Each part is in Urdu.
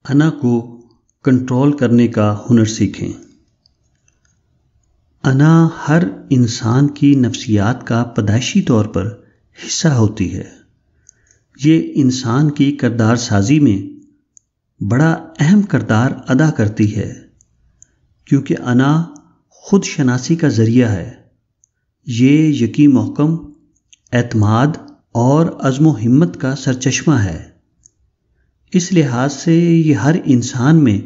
انا کو کنٹرول کرنے کا ہنر سیکھیں۔ انا ہر انسان کی نفسیات کا پیدائشی طور پر حصہ ہوتی ہے۔ یہ انسان کی کردار سازی میں بڑا اہم کردار ادا کرتی ہے، کیونکہ انا خود شناسی کا ذریعہ ہے۔ یہ یقین محکم، اعتماد اور عزم و ہمت کا سرچشمہ ہے۔ اس لحاظ سے یہ ہر انسان میں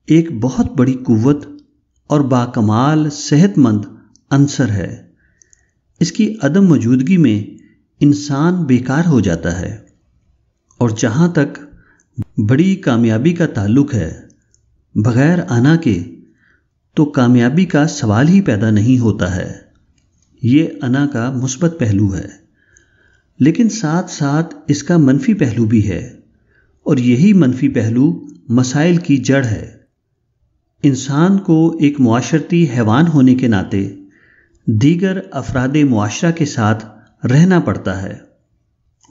ایک بہت بڑی قوت اور باکمال صحت مند عنصر ہے۔ اس کی عدم موجودگی میں انسان بیکار ہو جاتا ہے، اور جہاں تک بڑی کامیابی کا تعلق ہے، بغیر انا کے تو کامیابی کا سوال ہی پیدا نہیں ہوتا ہے۔ یہ انا کا مثبت پہلو ہے، لیکن ساتھ ساتھ اس کا منفی پہلو بھی ہے، اور یہی منفی پہلو مسائل کی جڑ ہے۔ انسان کو ایک معاشرتی حیوان ہونے کے ناطے دیگر افراد معاشرہ کے ساتھ رہنا پڑتا ہے۔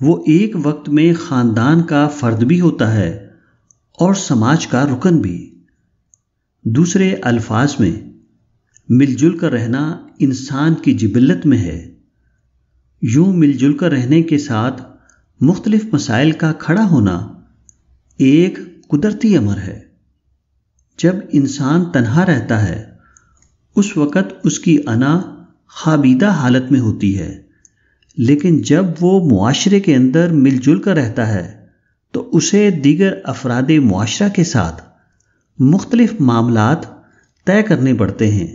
وہ ایک وقت میں خاندان کا فرد بھی ہوتا ہے اور سماج کا رکن بھی۔ دوسرے الفاظ میں، مل جل کر رہنا انسان کی جبلت میں ہے۔ یوں مل جل کر رہنے کے ساتھ مختلف مسائل کا کھڑا ہونا ایک قدرتی امر ہے۔ جب انسان تنہا رہتا ہے، اس وقت اس کی انا خوابیدہ حالت میں ہوتی ہے، لیکن جب وہ معاشرے کے اندر مل جل کر رہتا ہے تو اسے دیگر افراد معاشرہ کے ساتھ مختلف معاملات طے کرنے پڑتے ہیں،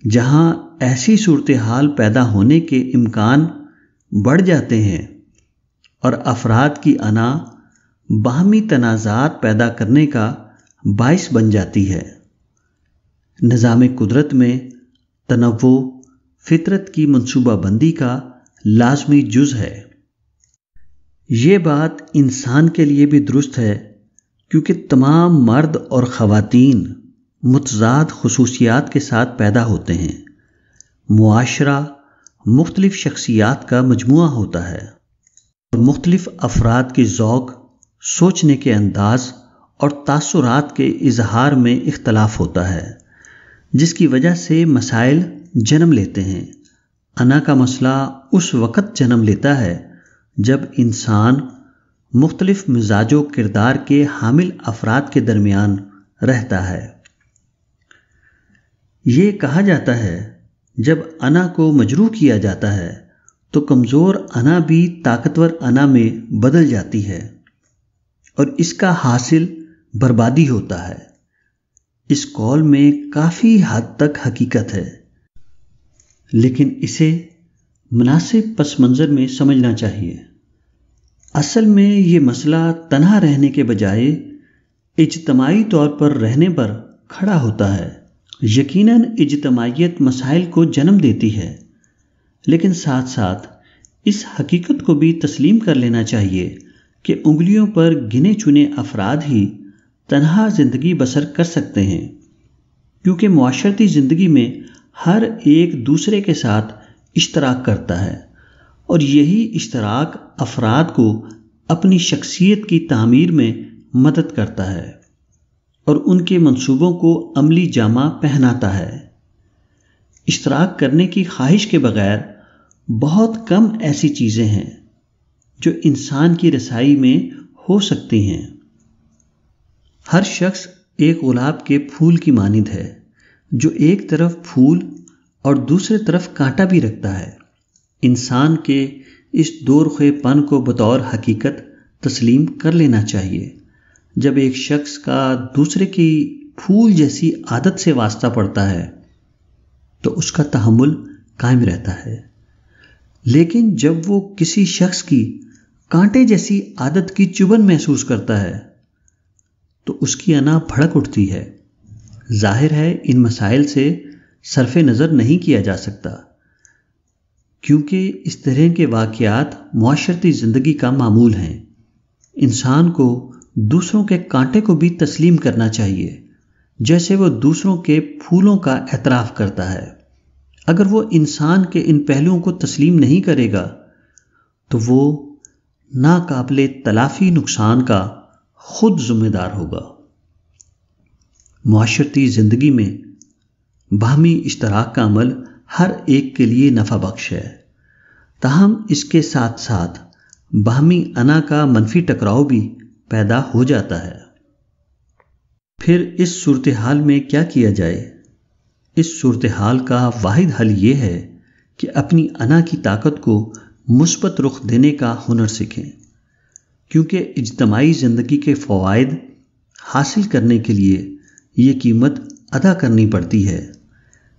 جہاں ایسی صورتحال پیدا ہونے کے امکان بڑھ جاتے ہیں اور افراد کی انا باہمی تنازعات پیدا کرنے کا باعث بن جاتی ہے۔ نظام قدرت میں تنوع فطرت کی منصوبہ بندی کا لازمی جز ہے۔ یہ بات انسان کے لیے بھی درست ہے، کیونکہ تمام مرد اور خواتین متضاد خصوصیات کے ساتھ پیدا ہوتے ہیں۔ معاشرہ مختلف شخصیات کا مجموعہ ہوتا ہے، اور مختلف افراد کے ذوق، سوچنے کے انداز اور تاثرات کے اظہار میں اختلاف ہوتا ہے، جس کی وجہ سے مسائل جنم لیتے ہیں۔ انا کا مسئلہ اس وقت جنم لیتا ہے جب انسان مختلف مزاج و کردار کے حامل افراد کے درمیان رہتا ہے۔ یہ کہا جاتا ہے، جب انا کو مجروح کیا جاتا ہے تو کمزور انا بھی طاقتور انا میں بدل جاتی ہے، اور اس کا حاصل بربادی ہوتا ہے۔ اس قول میں کافی حد تک حقیقت ہے، لیکن اسے مناسب پس منظر میں سمجھنا چاہیے۔ اصل میں یہ مسئلہ تنہا رہنے کے بجائے اجتماعی طور پر رہنے پر کھڑا ہوتا ہے۔ یقیناً اجتماعیت مسائل کو جنم دیتی ہے، لیکن ساتھ ساتھ اس حقیقت کو بھی تسلیم کر لینا چاہیے کہ انگلیوں پر گنے چنے افراد ہی تنہا زندگی بسر کر سکتے ہیں، کیونکہ معاشرتی زندگی میں ہر ایک دوسرے کے ساتھ اشتراک کرتا ہے، اور یہی اشتراک افراد کو اپنی شخصیت کی تعمیر میں مدد کرتا ہے اور ان کے منصوبوں کو عملی جامہ پہناتا ہے۔ اشتراک کرنے کی خواہش کے بغیر بہت کم ایسی چیزیں ہیں جو انسان کی رسائی میں ہو سکتی ہیں۔ ہر شخص ایک گلاب کے پھول کی مانند ہے، جو ایک طرف پھول اور دوسرے طرف کانٹا بھی رکھتا ہے۔ انسان کے اس دورخوے پن کو بطور حقیقت تسلیم کر لینا چاہیے۔ جب ایک شخص کا دوسرے کی پھول جیسی عادت سے واسطہ پڑتا ہے تو اس کا تحمل قائم رہتا ہے، لیکن جب وہ کسی شخص کی کانٹے جیسی عادت کی چبھن محسوس کرتا ہے تو اس کی انا بھڑک اٹھتی ہے۔ ظاہر ہے ان مسائل سے صرف نظر نہیں کیا جا سکتا، کیونکہ اس طرح کے واقعات معاشرتی زندگی کا معمول ہیں۔ انسان کو دوسروں کے کانٹے کو بھی تسلیم کرنا چاہیے، جیسے وہ دوسروں کے پھولوں کا اعتراف کرتا ہے۔ اگر وہ انسان کے ان پہلوؤں کو تسلیم نہیں کرے گا تو وہ ناقابل تلافی نقصان کا خود ذمہ دار ہوگا۔ معاشرتی زندگی میں باہمی اشتراک کا عمل ہر ایک کے لیے نفع بخش ہے، تاہم اس کے ساتھ ساتھ باہمی انا کا منفی ٹکراؤ بھی پیدا ہو جاتا ہے۔ پھر اس صورتحال میں کیا کیا جائے؟ اس صورتحال کا واحد حل یہ ہے کہ اپنی انا کی طاقت کو مثبت رخ دینے کا ہنر سیکھیں، کیونکہ اجتماعی زندگی کے فوائد حاصل کرنے کے لیے یہ قیمت ادا کرنی پڑتی ہے۔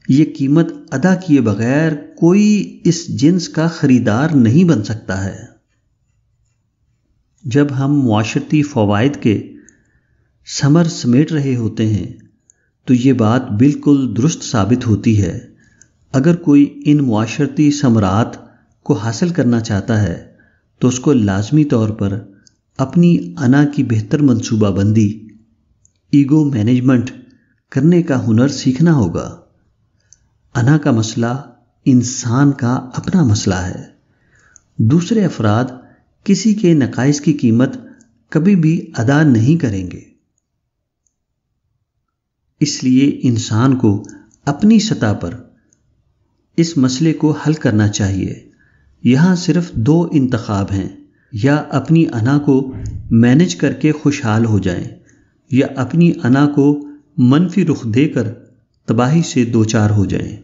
یہ قیمت ادا کیے بغیر کوئی اس جنس کا خریدار نہیں بن سکتا ہے۔ جب ہم معاشرتی فوائد کے ثمر سمیٹ رہے ہوتے ہیں تو یہ بات بالکل درست ثابت ہوتی ہے، اگر کوئی ان معاشرتی ثمرات کو حاصل کرنا چاہتا ہے تو اس کو لازمی طور پر اپنی انا کی بہتر منصوبہ بندی، ایگو مینجمنٹ کرنے کا ہنر سیکھنا ہوگا۔ انا کا مسئلہ انسان کا اپنا مسئلہ ہے۔ دوسرے افراد کسی کے نقائص کی قیمت کبھی بھی ادا نہیں کریں گے۔ اس لیے انسان کو اپنی سطح پر اس مسئلے کو حل کرنا چاہیے۔ یہاں صرف دو انتخاب ہیں، یا اپنی انا کو مینج کر کے خوشحال ہو جائیں، یا اپنی انا کو منفی رخ دے کر تباہی سے دوچار ہو جائیں۔